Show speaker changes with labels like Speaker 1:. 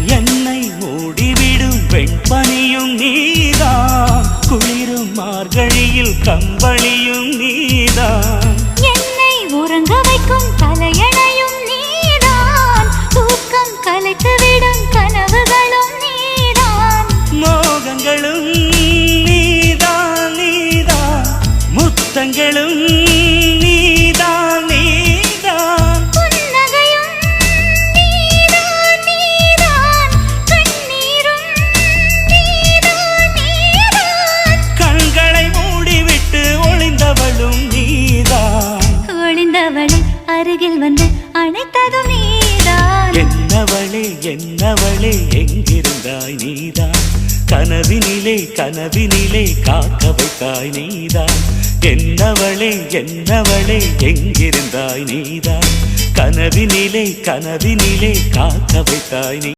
Speaker 1: என்னை மூடிவிடும் வெண்பனியும் நீதான், குளிரும் மார்கழியில் கம்பளியும் நீதான்,
Speaker 2: என்னை உறங்க வைக்கும் தலையணையும் நீதான், தூக்கம் கலைத்துவிடும் கனவுகளும் நீதான்,
Speaker 1: மோகங்களும் நீதான் நீதான், முத்தங்களும் நீதான் நீதான்,
Speaker 2: புன்னகையும் நீதான் நீதான், கண்ணீரும் நீதான் நீதான்,
Speaker 1: கண்களை மூடிவிட்டு ஒளிந்தவளும் நீதான்,
Speaker 2: ஒளிந்தவளை அருகில் வந்து அணைத்ததும் நீதான்,
Speaker 1: என்னவளே என்னவளே எங்கிருந்தாய் நீதான், கனவினிலே கனவினிலே காக்க வைத்தாய் நீதான், என்னவளே என்னவளே எங்கிருந்தாய் நீதான், கனவினிலே கனவினிலே காக்க வைத்தாய் நீ